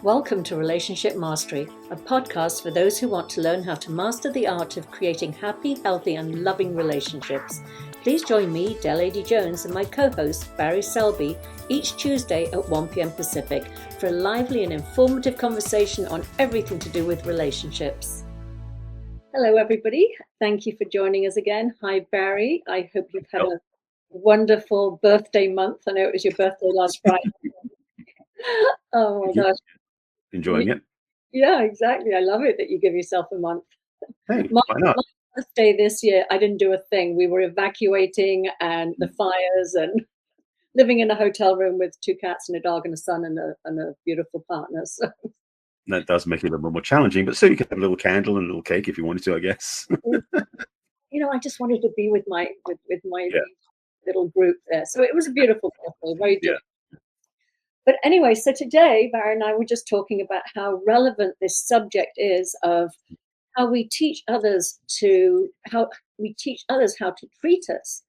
Welcome to Relationship Mastery, a podcast for those who want to learn how to master the art of creating happy, healthy, and loving relationships. Please join me, Adey-Jones, and my co-host, Barry Selby, each Tuesday at 1 p.m. Pacific for a lively and informative conversation on everything to do with relationships. Hello, everybody. Thank you for joining us again. Hi, Barry. I hope you've had a wonderful birthday month. I know it was your birthday last Friday. Oh, my gosh. Enjoying it. Yeah, exactly. I love it that you give yourself a month. Hey, why not? My birthday this year, I didn't do a thing. We were evacuating and the fires and living in a hotel room with 2 cats and a dog and a son and a beautiful partner. So That does make it a little more challenging, but still you can have a little candle and a little cake if you wanted to, I guess. I just wanted to be with my little group there. So it was a beautiful birthday, very different. But anyway, so today, Barry and I were just talking about how relevant this subject is of how we teach others how to treat us.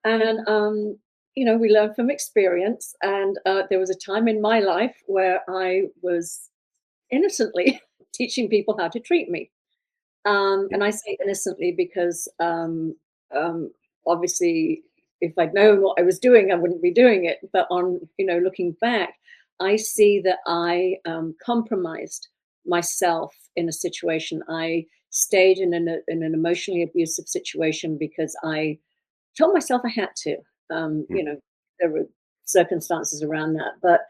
And, we learn from experience. And there was a time in my life where I was innocently teaching people how to treat me. And I say innocently because obviously, if I'd known what I was doing, I wouldn't be doing it. But looking back, I see that I compromised myself in a situation. I stayed in an emotionally abusive situation because I told myself I had to. There were circumstances around that, but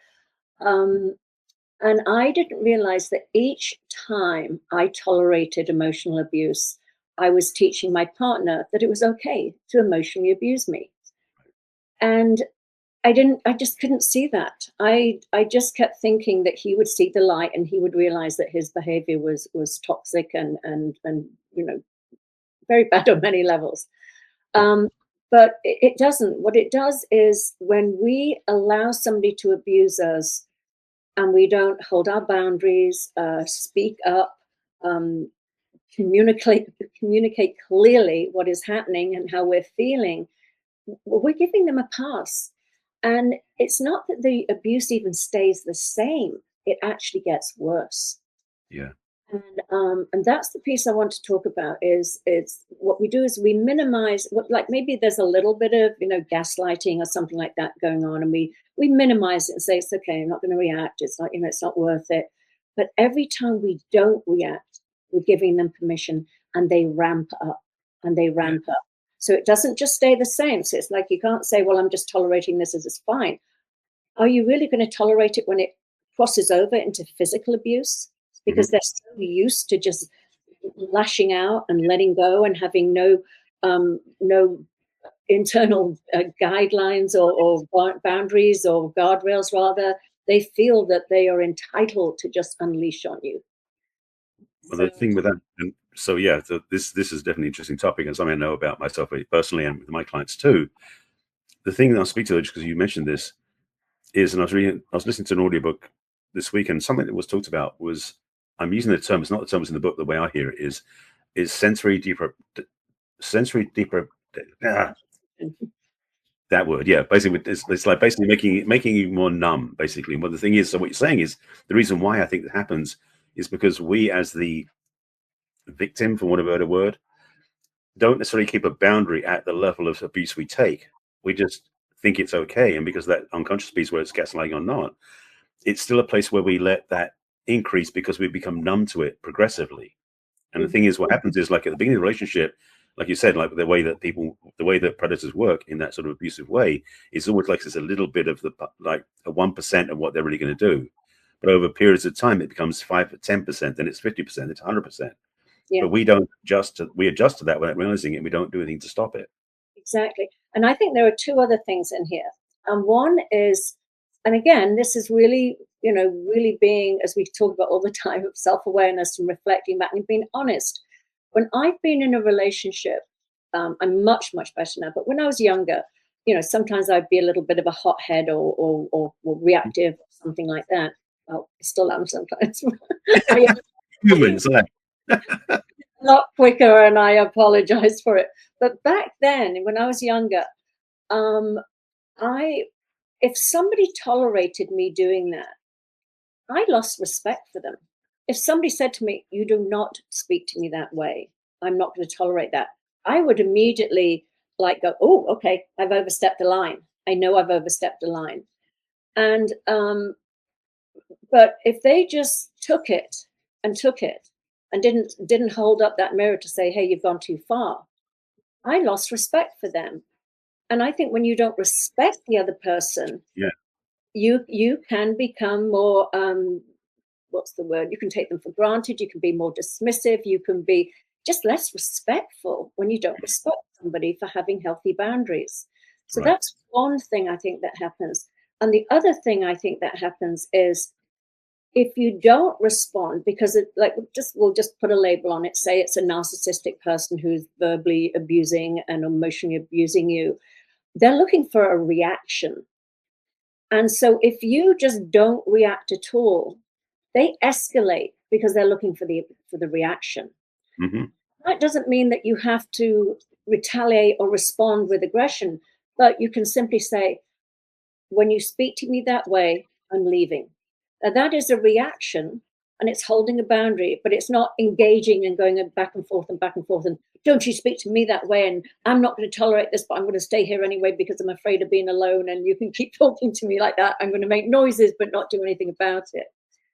and I didn't realize that each time I tolerated emotional abuse, I was teaching my partner that it was okay to emotionally abuse me. And I just couldn't see that. I just kept thinking that he would see the light and he would realize that his behavior was toxic and very bad on many levels. But it doesn't. What it does is when we allow somebody to abuse us, and we don't hold our boundaries, speak up, communicate clearly what is happening and how we're feeling, we're giving them a pass. And it's not that the abuse even stays the same, it actually gets worse. Yeah. And that's the piece I want to talk about is what we do is we minimize like maybe there's a little bit of gaslighting or something like that going on, and we minimize it and say it's okay, I'm not going to react, it's not it's not worth it. But every time we don't react, we're giving them permission, and they ramp up and they ramp up. So it doesn't just stay the same. So it's like you can't say, well, I'm just tolerating this as it's fine. Are you really going to tolerate it when it crosses over into physical abuse? Because they're so used to just lashing out and letting go and having no internal guidelines or boundaries or guardrails. Rather, they feel that they are entitled to just unleash on you. Well, the thing with that, so this is definitely an interesting topic and something I know about myself personally and with my clients too. The thing that I'll speak to, because you mentioned this, is, and I was listening to an audiobook this week, and something that was talked about was, I'm using the term, it's not the terms in the book, the way I hear it is sensory that word, basically it's like basically making you more numb, basically. And what the thing is, so what you're saying is the reason why I think that happens is because we, as the victim, for want of a better word, don't necessarily keep a boundary at the level of abuse we take. We just think it's okay, and because that unconscious piece, where it's gaslighting or not, it's still a place where we let that increase because we become numb to it progressively. And the thing is, what happens is, like at the beginning of the relationship, like you said, like the way that predators work in that sort of abusive way, it's always like it's a little bit of like a 1% of what they're really going to do. But over periods of time, it becomes 5 or 10%, then it's 50%, it's 100%. But we adjust to that without realizing it. And we don't do anything to stop it. Exactly. And I think there are 2 other things in here. And one is, and again, this is really, really being, as we talk about all the time, of self-awareness and reflecting back and being honest. When I've been in a relationship, I'm much, much better now. But when I was younger, sometimes I'd be a little bit of a hothead or reactive, or something like that. Well, I still am sometimes. Humans, a lot quicker, and I apologize for it. But back then, when I was younger, if somebody tolerated me doing that, I lost respect for them. If somebody said to me, "You do not speak to me that way. I'm not going to tolerate that," I would immediately like go, "Oh, okay, I've overstepped the line. I know I've overstepped the line." And but if they just took it and didn't hold up that mirror to say, "Hey, you've gone too far," I lost respect for them. And I think when you don't respect the other person, Yeah. you can become more what's the word? You can take them for granted. You can be more dismissive. You can be just less respectful when you don't respect somebody for having healthy boundaries. So Right. that's one thing I think that happens. And the other thing I think that happens is if you don't respond, because it like just we'll just put a label on it, say it's a narcissistic person who's verbally abusing and emotionally abusing you, they're looking for a reaction. And so if you just don't react at all, they escalate because they're looking for the reaction. Hmm. That doesn't mean that you have to retaliate or respond with aggression, but you can simply say, when you speak to me that way, I'm leaving. Now, that is a reaction and it's holding a boundary, but it's not engaging and going back and forth and back and forth. And don't you speak to me that way? And I'm not going to tolerate this, but I'm going to stay here anyway because I'm afraid of being alone. And you can keep talking to me like that. I'm going to make noises, but not do anything about it.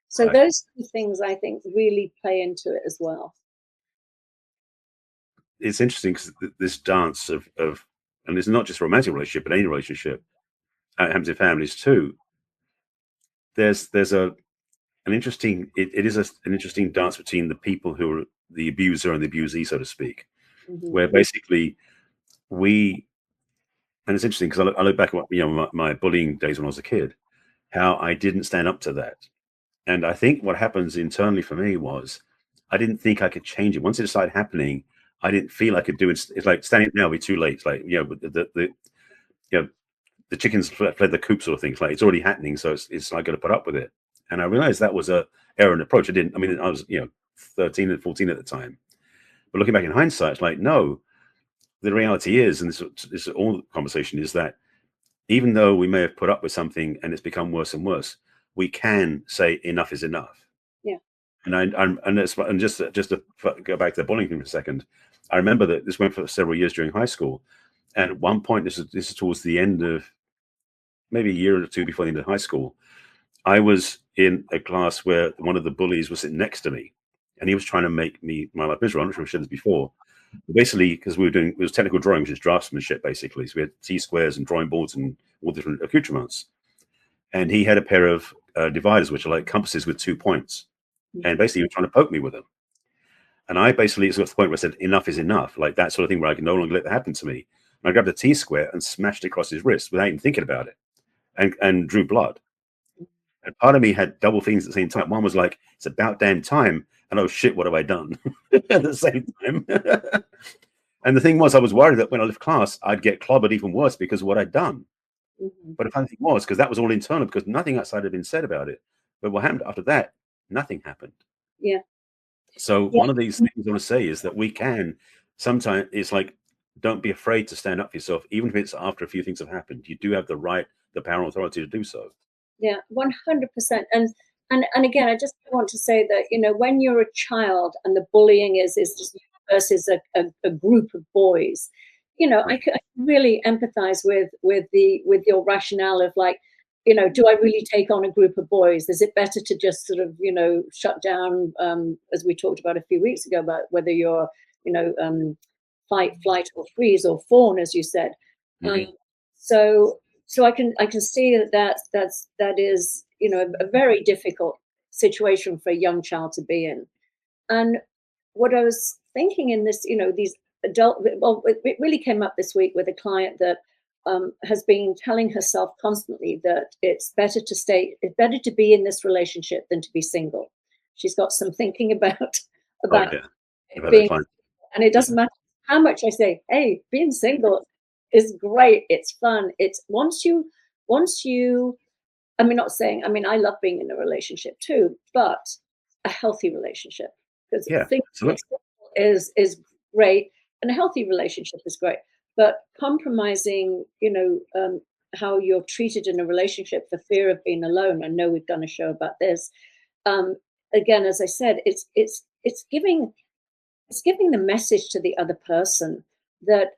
So Right. those two things I think really play into it as well. It's interesting because this dance of, and it's not just a romantic relationship, but any relationship, it happens in families too. There's an interesting, it is an interesting dance between the people who are the abuser and the abusee, so to speak, Hmm. where basically we, and it's interesting because I look back at my bullying days when I was a kid, how I didn't stand up to that. And I think what happens internally for me was I didn't think I could change it. Once it started happening, I didn't feel I could do it. It's like standing up now will be too late. It's like, you know, the chickens fled the coop sort of thing. It's like, it's already happening. So it's I got to put up with it. And I realized that was a errant approach. I mean, I was, 13 and 14 at the time. But looking back in hindsight, it's like, no, the reality is, and this all conversation is that even though we may have put up with something and it's become worse and worse, we can say enough is enough. Yeah. And and just to go back to the bullying thing for a second, I remember that this went for several years during high school, and at one point, this is towards the end of maybe a year or two before the end of high school. I was in a class where one of the bullies was sitting next to me, and he was trying to make my life miserable. I'm not sure I've said this before. Basically, because it was technical drawing, which is draftsmanship, basically. So we had T squares and drawing boards and all different accoutrements. And he had a pair of dividers, which are like compasses with 2 points. And basically, he was trying to poke me with them. And I basically got to the point where I said, enough is enough. Like that sort of thing where I can no longer let that happen to me. And I grabbed a T square and smashed it across his wrist without even thinking about it, and drew blood. And part of me had double things at the same time. One was like, it's about damn time. And oh shit, what have I done at the same time? And the thing was, I was worried that when I left class, I'd get clobbered even worse because of what I'd done. Hmm. But the funny thing was, because that was all internal, because nothing outside had been said about it. But what happened after that, nothing happened. Yeah. So Yeah. one of these things I want to say is that we can sometimes, it's like, don't be afraid to stand up for yourself, even if it's after a few things have happened. You do have the right, the power and authority to do so. Yeah, 100%. And again, I just want to say that, when you're a child and the bullying is just versus a group of boys, Yeah. I really empathize with your rationale of like, do I really take on a group of boys? Is it better to just sort of, shut down, as we talked about a few weeks ago, about whether you're, you know, um, fight, flight, or freeze, or fawn, as you said. Um, Hmm. so I can see that is a very difficult situation for a young child to be in. And what I was thinking in this, these it really came up this week with a client that has been telling herself constantly that it's better to be in this relationship than to be single. She's got some thinking about Oh, about yeah. I've it had that being, client. and it Yeah. doesn't matter how much I say, hey, being single is great. It's fun. It's once you, I mean, not saying, I mean, I love being in a relationship too, but a healthy relationship, because Yeah, being absolutely. single is great, and a healthy relationship is great. But compromising, how you're treated in a relationship for fear of being alone. I know we've done a show about this. Um, Again, as I said, it's giving the message to the other person that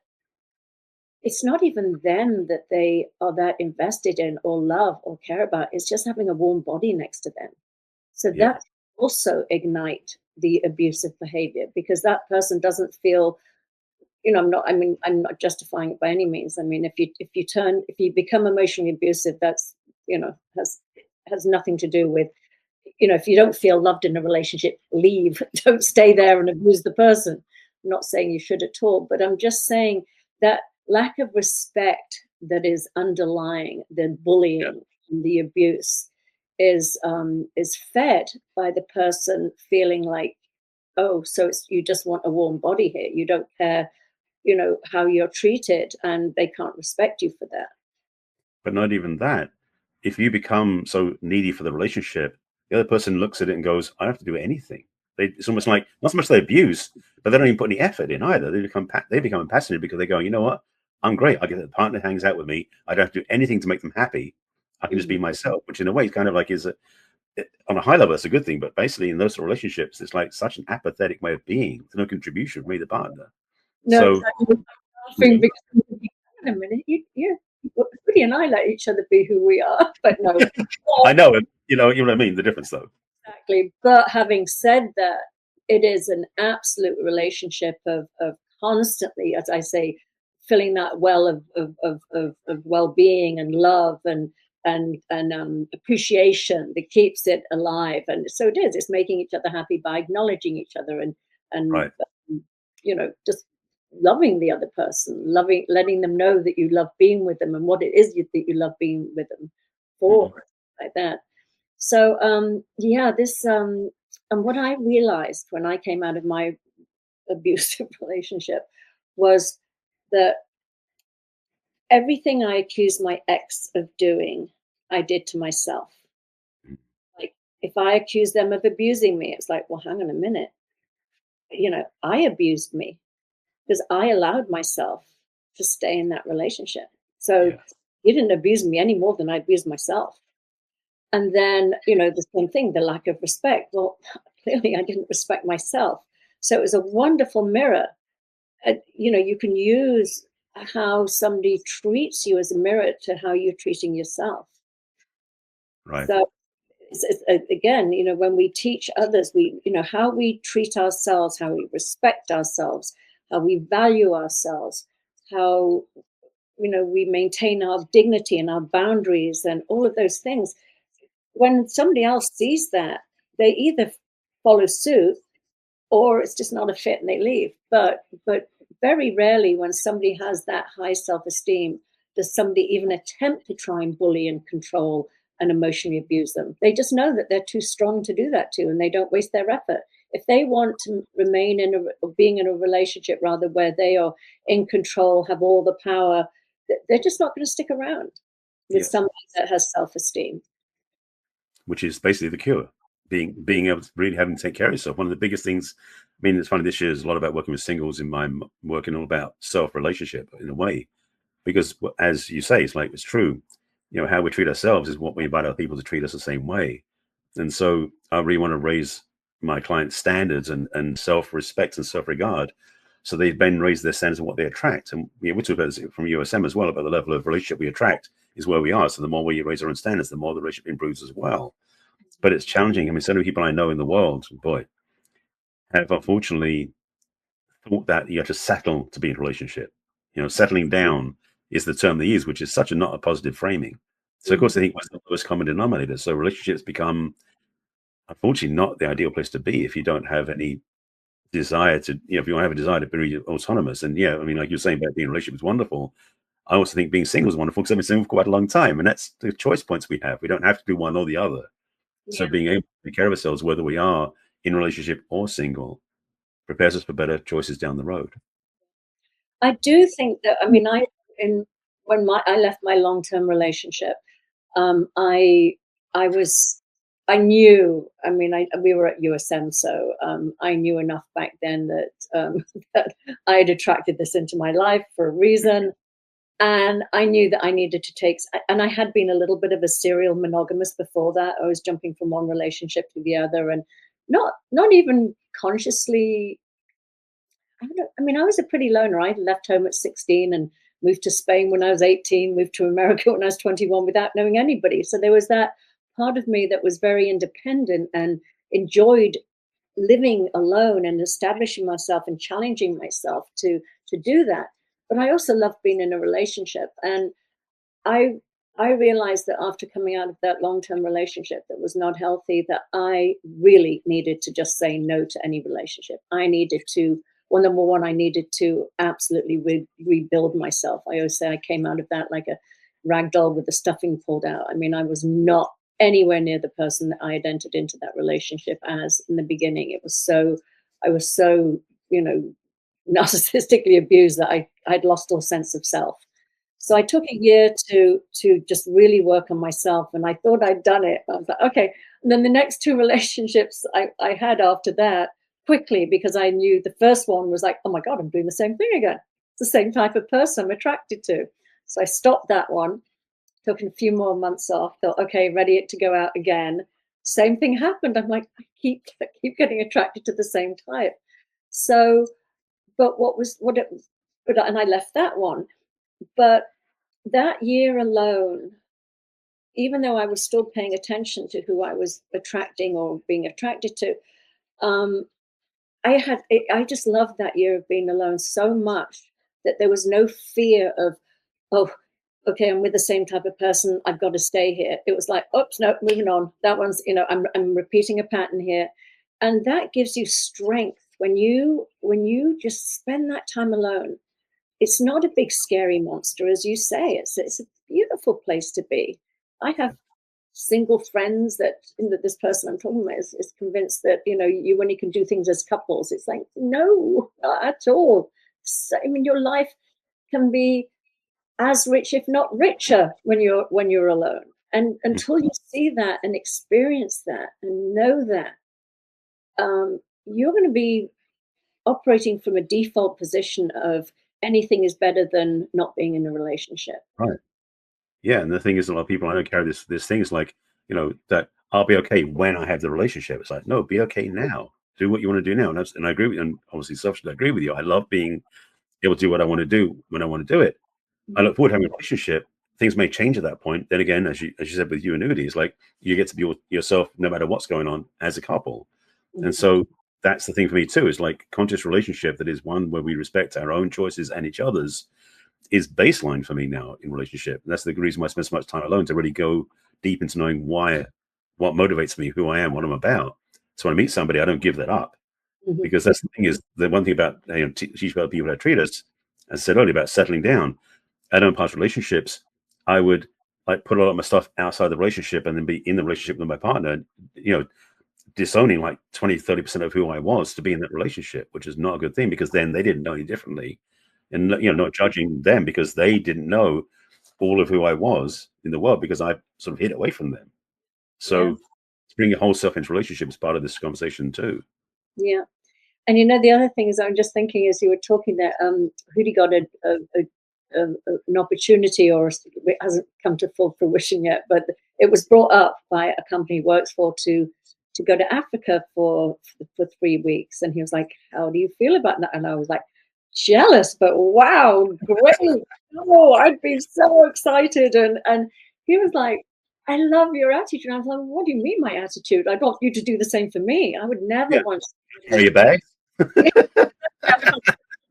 it's not even them that they are that invested in or love or care about. It's just having a warm body next to them. So Yeah. that also ignite the abusive behavior, because that person doesn't feel, I'm not justifying it by any means. I mean, if you become emotionally abusive, that's, has nothing to do with, if you don't feel loved in a relationship, leave. Don't stay there and abuse the person. I'm not saying you should at all, but I'm just saying that lack of respect that is underlying the Yeah. bullying and the abuse is fed by the person feeling like, oh, so you just want a warm body here. You don't care, how you're treated, and they can't respect you for that. But not even that. If you become so needy for the relationship, the other person looks at it and goes, "I don't have to do anything." It's almost like not so much they abuse, but they don't even put any effort in either. They become passionate because they go, "You know what? I'm great. I get the partner hangs out with me. I don't have to do anything to make them happy. I can just be Mhm. myself." Which in a way is kind of like on a high level, that's a good thing. But basically, in those relationships, it's like such an apathetic way of being. There's no contribution from either partner. No, So exactly. I'm you laughing know, because I'm thinking, "Hang on a minute, Woody and I let each other be who we are," but no. I But know, you know what I mean. The difference, though. exactly. But having said that, it is an absolute relationship of constantly, as I say, filling that well of well-being and love and appreciation that keeps it alive. And so it is. It's making each other happy by acknowledging each other and Right. just loving the other person, letting them know that you love being with them and what it is that you love being with them for, Hmm. like that. So yeah, this and what I realized when I came out of my abusive relationship was that everything I accused my ex of doing, I did to myself. Like, if I accused them of abusing me, it's like, well, hang on a minute, I abused me because I allowed myself to stay in that relationship. So Yeah. you didn't abuse me any more than I abused myself. And then, the same thing, the lack of respect. Well, clearly I didn't respect myself. So it was a wonderful mirror. You can use how somebody treats you as a mirror to how you're treating yourself. Right. So again, when we teach others, how we treat ourselves, how we respect ourselves, how we value ourselves, how, we maintain our dignity and our boundaries and all of those things. When somebody else sees that, they either follow suit or it's just not a fit and they leave. But very rarely, when somebody has that high self-esteem, does somebody even attempt to try and bully and control and emotionally abuse them. They just know that they're too strong to do that to, and they don't waste their effort. If they want to remain being in a relationship rather where they are in control, have all the power, they're just not going to stick around with Yes. somebody that has self-esteem. Which is basically the cure. Being able to really having to take care of yourself. One of the biggest things. I mean, it's funny. This year is a lot about working with singles. In my working all about self relationship in a way, because as you say, it's true. How we treat ourselves is what we invite other people to treat us the same way. And so I really want to raise my clients' standards and self respect and self regard. So they then raise their standards of what they attract. And we talk about this from USM as well about the level of relationship we attract is where we are. So the more we raise our own standards, the more the relationship improves as well. But it's challenging. I mean, so many people I know in the world, boy, have unfortunately thought that you have to settle to be in a relationship. Settling down is the term they use, which is such a not a positive framing. So of course Mhm. they think what's the lowest common denominator. So relationships become unfortunately not the ideal place to be if you don't have any desire to, if you don't have a desire to be autonomous. And yeah, I mean, like you're saying about being in a relationship is wonderful. I also think being single is wonderful because I've been single for quite a long time. And that's the choice points we have. We don't have to do one or the other. So Yeah. being able to take care of ourselves, whether we are in a relationship or single, prepares us for better choices down the road. I do think that, I mean, in when I left my long-term relationship, um, I I was I knew, I mean, we were at USM, so I knew enough back then that that I had attracted this into my life for a reason. And I knew that I needed to take, and I had been a little bit of a serial monogamous before that. I was jumping from one relationship to the other, and not even consciously. I don't know, I mean, I was a pretty loner. I left home at 16 and moved to Spain when I was 18, moved to America when I was 21 without knowing anybody. So there was that part of me that was very independent and enjoyed living alone and establishing myself and challenging myself to do that. But I also loved being in a relationship. And I I realized that after coming out of that long-term relationship that was not healthy, that I really needed to just say no to any relationship. I needed to, well, number one, I needed to absolutely rebuild myself. I always say I came out of that like a rag doll with the stuffing pulled out. I mean, I was not anywhere near the person that I had entered into that relationship as in the beginning. I was so, you know, narcissistically abused that I'd lost all sense of self. So I took a year to just really work on myself, and I thought I'd done it. I was like, okay. And then the next two relationships I had after that quickly, because I knew the first one was like, oh my God, I'm doing the same thing again. It's the same type of person I'm attracted to. So I stopped that one, took a few more months off, thought, okay, ready to go out again. Same thing happened. I'm like, I keep getting attracted to the same type. So, but and I left that one. But that year alone, even though I was still paying attention to who I was attracting or being attracted to, um, I just loved that year of being alone so much that there was no fear of, oh, okay, I'm with the same type of person. I've got to stay here. It was like, oops, no, moving on. That one's, I'm repeating a pattern here, and that gives you strength when you just spend that time alone. It's not a big scary monster, as you say. It's a beautiful place to be. I have single friends that this person I'm talking about is convinced that you only can do things as couples. It's like, no, not at all. So, I mean, your life can be as rich, if not richer, when you're alone. And until you see that and experience that and know that, you're going to be operating from a default position of anything is better than not being in a relationship. Right. Yeah, and the thing is, a lot of people I know carry this thing is like, that I'll be okay when I have the relationship. It's like, no, be okay now. Do what you want to do now. And I agree with you. And obviously, selfishly, I agree with you. I love being able to do what I want to do when I want to do it. I Mhm, look forward to having a relationship. Things may change at that point. Then again, as you said with you and Udi, it's like you get to be yourself no matter what's going on as a couple. And mhm, so that's the thing for me too. Is like conscious relationship that is one where we respect our own choices and each other's is baseline for me now in relationship. And that's the reason why I spend so much time alone, to really go deep into knowing what motivates me, who I am, what I'm about. So when I meet somebody, I don't give that up, mhm, because that's the thing is the one thing about teach about people that treat us, as I said earlier about settling down. I don't past relationships. I would like put a lot of my stuff outside the relationship and then be in the relationship with my partner, you know, disowning like 20-30% of who I was to be in that relationship, which is not a good thing, because then they didn't know any differently. And not judging them because they didn't know all of who I was in the world, because I sort of hid away from them. yeah, So to bring your whole self into relationship is part of this conversation too. yeah. And the other thing is, I'm just thinking as you were talking that Hootie got an opportunity, or it hasn't come to full fruition yet, but it was brought up by a company he works for to go to Africa for 3 weeks, and he was like, "How do you feel about that?" And I was like, "Jealous, but wow, great! Oh, I'd be so excited!" And he was like, "I love your attitude." And I was like, "What do you mean, my attitude? I want you to do the same for me. I would never Yeah. want." Carry your bag. Yeah,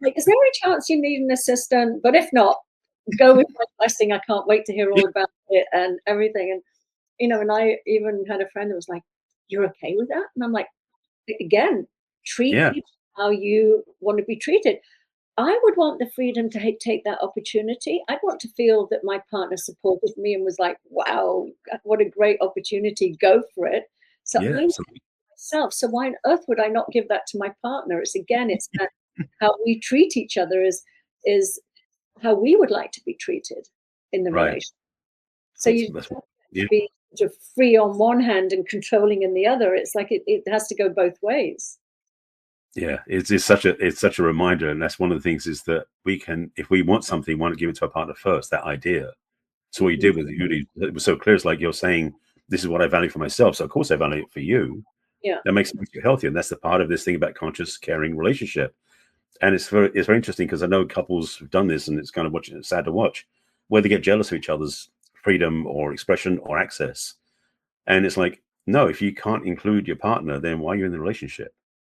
like, is there any chance you need an assistant? But if not, go with my blessing. I can't wait to hear Yeah. all about it and everything. And and I even had a friend that was like, "You're okay with that?" And I'm like, again, treat Yeah. people how you want to be treated. I would want the freedom to take that opportunity. I'd want to feel that my partner supported me and was like, "Wow, what a great opportunity! Go for it." So Yeah. I'm myself. So why on earth would I not give that to my partner? It's that how we treat each other is how we would like to be treated in the Right. relationship. So That's you that's don't get yeah. to be sort of free on one hand and controlling in the other. It's like it has to go both ways. Yeah, it's such a reminder, and that's one of the things is that we can, if we want something, want to give it to our partner first. That idea. So what you Mhm. did with Yuri, it was so clear. It's like you're saying, this is what I value for myself. So of course I value it for you. Yeah. That makes you healthier, and that's the part of this thing about conscious, caring relationship. And it's very interesting because I know couples who've done this, and it's kind of watching. It's sad to watch where they get jealous of each other's freedom or expression or access. And it's like, no, if you can't include your partner, then why are you in the relationship?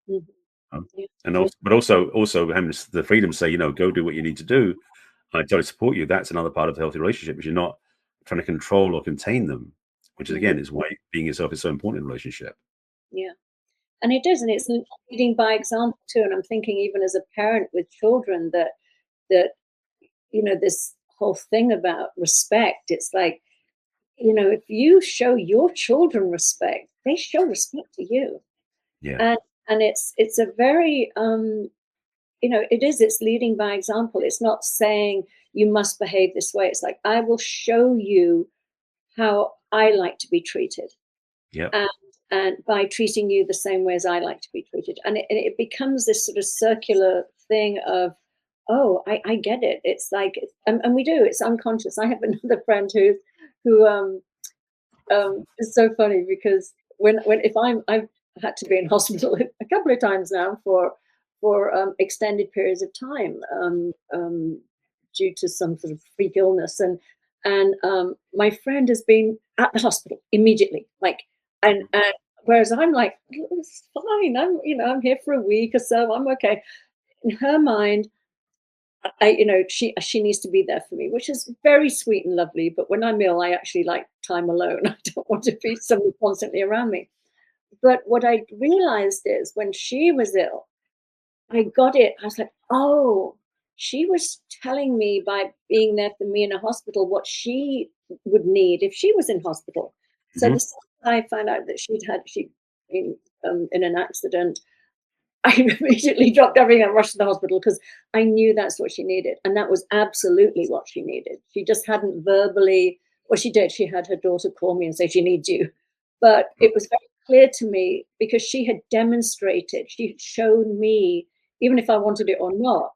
Mhm. Um, Yeah. and also, but also having the freedom to say, go do what you need to do. I totally support you. That's another part of the healthy relationship, is you're not trying to control or contain them, which is Mhm. again is why being yourself is so important in a relationship. Yeah. And it is, and it's leading by example too. And I'm thinking, even as a parent with children, that this whole thing about respect. It's like, if you show your children respect, they show respect to you. Yeah. And it's a very it's leading by example. It's not saying you must behave this way. It's like, I will show you how I like to be treated, Yep. and by treating you the same way as I like to be treated. And it becomes this sort of circular thing of, oh, I get it. It's like, and we do. It's unconscious. I have another friend who it's so funny because when if I've had to be in hospital a couple of times now for extended periods of time, due to some sort of freak illness, and my friend has been at the hospital immediately, like, and whereas I'm like, it's fine, I'm here for a week or so, I'm okay. In her mind, she needs to be there for me, which is very sweet and lovely. But when I'm ill, I actually like time alone. I don't want to be somebody constantly around me. But what I realized is when she was ill, I got it. I was like, oh, she was telling me by being there for me in a hospital what she would need if she was in hospital. So the Hmm. second I found out that she'd been in an accident, I immediately dropped everything and rushed to the hospital because I knew that's what she needed. And that was absolutely what she needed. She just hadn't verbally, well, she did. She had her daughter call me and say, she needs you. But it was very clear to me because she had demonstrated, she had shown me, even if I wanted it or not,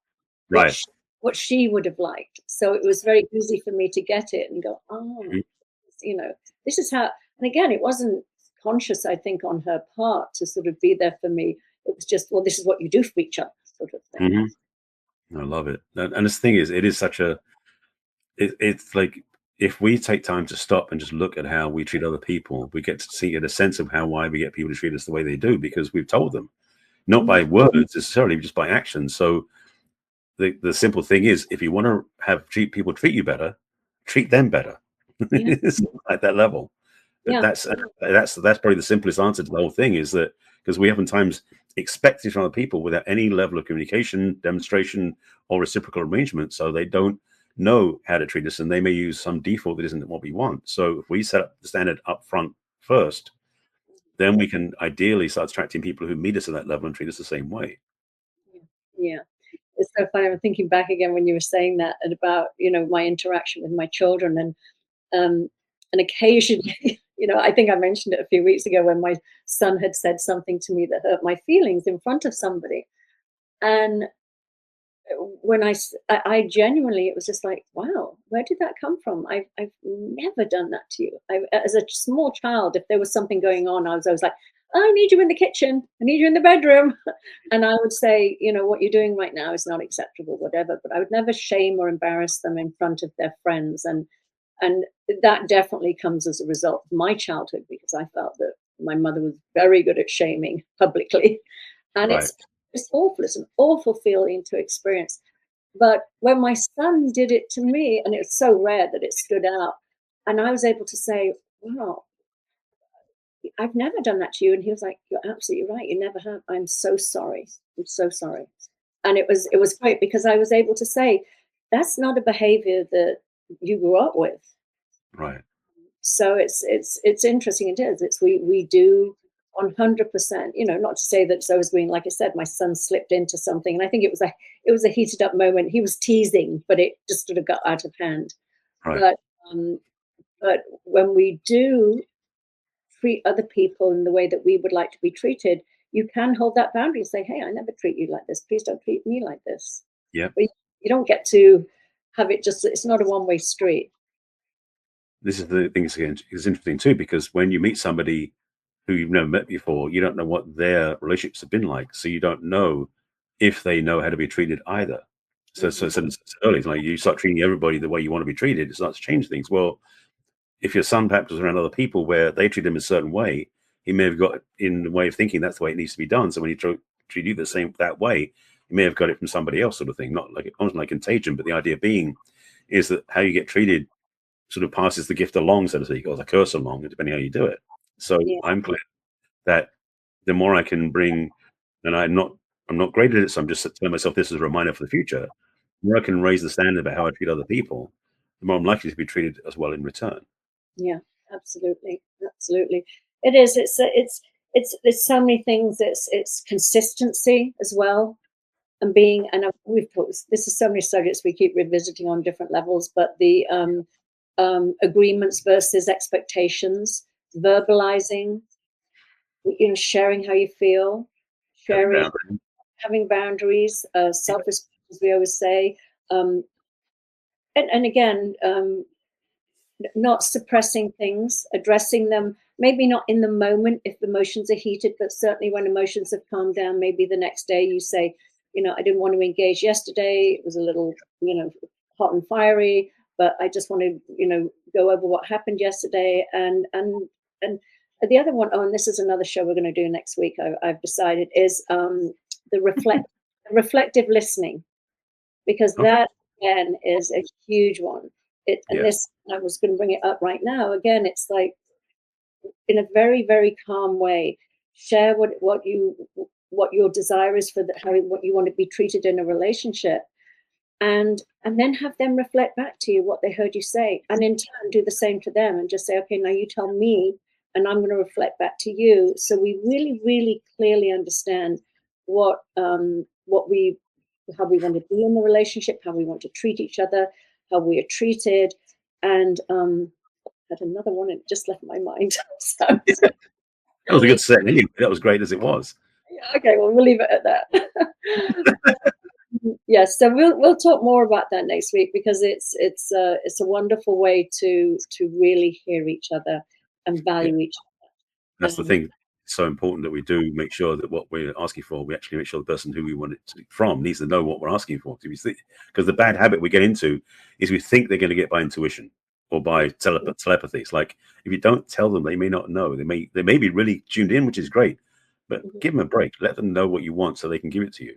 what Right. she, what she would have liked. So it was very easy for me to get it and go, oh, Mhm. you know, this is how, and again, it wasn't conscious, I think, on her part to sort of be there for me. It was just, well, this is what you do for each other, sort of thing. Mhm. I love it. And this thing is, it is such a, it's like, if we take time to stop and just look at how we treat other people, we get to see, get a sense of why we get people to treat us the way they do, because we've told them, not Mm, by words necessarily, just by actions. So the simple thing is, if you want to have people treat you better, treat them better. yeah, It's at that level. But yeah, that's probably the simplest answer to the whole thing, is that because we oftentimes expect it from other people without any level of communication, demonstration, or reciprocal arrangement, so they don't know how to treat us, and they may use some default that isn't what we want. So if we set up the standard up front first, then we can ideally start attracting people who meet us at that level and treat us the same way. yeah. Yeah. It's so funny. I'm thinking back again when you were saying that, and about my interaction with my children, um, and occasionally, I think I mentioned it a few weeks ago when my son had said something to me that hurt my feelings in front of somebody, and when I genuinely, it was just like, wow, where did that come from? I've never done that to you. As a small child, if there was something going on, I was always like, I need you in the kitchen, I need you in the bedroom, and I would say, what you're doing right now is not acceptable, whatever. But I would never shame or embarrass them in front of their friends, and that definitely comes as a result of my childhood, because I felt that my mother was very good at shaming publicly, and Right. it's awful. It's an awful feeling to experience. But when my son did it to me, and it was so rare that it stood out, and I was able to say, "Wow, I've never done that to you," and he was like, "You're absolutely right. You never have. I'm so sorry. I'm so sorry." And it was great because I was able to say, "That's not a behavior that you grew up with." Right. So it's interesting. It is. It's we do 100%. Not to say that it's always been, like I said, my son slipped into something, and I think it was a heated up moment. He was teasing, but it just sort of got out of hand. Right. But um, but when we do treat other people in the way that we would like to be treated, you can hold that boundary and say, hey, I never treat you like this. Please don't treat me like this. Yeah. But you don't get to have it just, it's not a one-way street. This is the thing is interesting too, because when you meet somebody who you've never met before, you don't know what their relationships have been like. So you don't know if they know how to be treated either. So it's early, it's like you start treating everybody the way you want to be treated, it starts to change things. Well, if your son perhaps was around other people where they treat him a certain way, he may have got in the way of thinking that's the way it needs to be done. So when he treat you the same that way, he may have got it from somebody else, sort of thing. Not like almost like contagion, but the idea being is that how you get treated sort of passes the gift along, so to speak, or the curse along, depending how you do it. So I'm glad that the more I can bring, and I'm not great at it, so I'm just telling myself this is a reminder for the future. The more I can raise the standard about how I treat other people, the more I'm likely to be treated as well in return. Yeah, absolutely, absolutely. It is. It's so many things. It's consistency as well, and being. And we've talked. This is so many subjects we keep revisiting on different levels, but the agreements versus expectations, verbalizing, sharing how you feel, sharing, having boundaries, self-respect, as we always say, and again. Not suppressing things, addressing them, maybe not in the moment if emotions are heated, but certainly when emotions have calmed down, maybe the next day you say, I didn't want to engage yesterday. It was a little, hot and fiery, but I just want to, go over what happened yesterday. And the other one, and this is another show we're going to do next week, I've decided, is the reflective listening, because that again is a huge one. And this, I was going to bring it up right now. Again, it's like in a very, very calm way, share what your desire is for what you want to be treated in a relationship, and then have them reflect back to you what they heard you say, and in turn do the same to them, and just say, okay, now you tell me, and I'm going to reflect back to you. So we really, really clearly understand how we want to be in the relationship, how we want to treat each other, how we are treated. And had another one, it just left my mind. That was a good set anyway. That was great as it was. Okay, well, we'll leave it at that. Yes, so we'll talk more about that next week, because it's a wonderful way to really hear each other and value each other. That's the thing. It's so important that we do make sure that what we're asking for, we actually make sure the person who we want it from needs to know what we're asking for. Because the bad habit we get into is we think they're going to get by intuition or by telepathy. It's like, if you don't tell them, they may not know. They may be really tuned in, which is great, but give them a break. Let them know what you want so they can give it to you.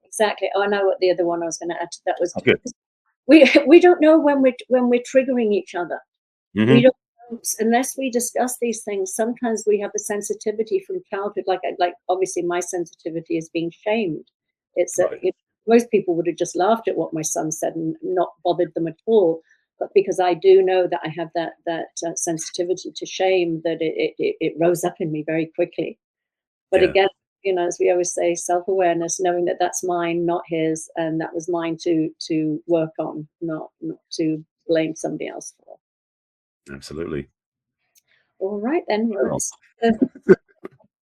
Exactly. Oh, I know what the other one I was going to add to that was. Oh, good. We don't know when we're triggering each other. Mm-hmm. We don't know, unless we discuss these things. Sometimes we have a sensitivity from childhood, like obviously my sensitivity is being shamed. It's most people would have just laughed at what my son said and not bothered them at all. But because I do know that I have that sensitivity to shame, that it rose up in me very quickly. But again, as we always say, self-awareness, knowing that that's mine, not his, and that was mine to work on, not to blame somebody else for. Absolutely. All right, then.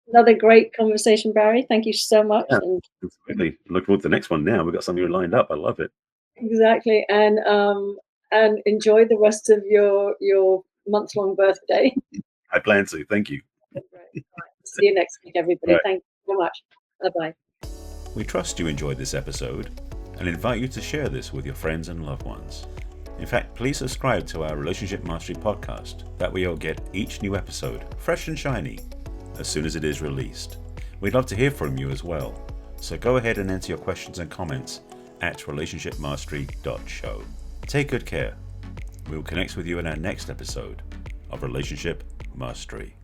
Another great conversation, Barry. Thank you so much. Yeah, absolutely. Look forward to the next one now. We've got something lined up. I love it. Exactly. And enjoy the rest of your month-long birthday. I plan to. Thank you. Right. See you next week, everybody. Right. Thank you so much. Bye-bye. We trust you enjoyed this episode and invite you to share this with your friends and loved ones. In fact, please subscribe to our Relationship Mastery podcast. That way you'll get each new episode fresh and shiny as soon as it is released. We'd love to hear from you as well. So go ahead and enter your questions and comments at relationshipmastery.show. Take good care. We will connect with you in our next episode of Relationship Mastery.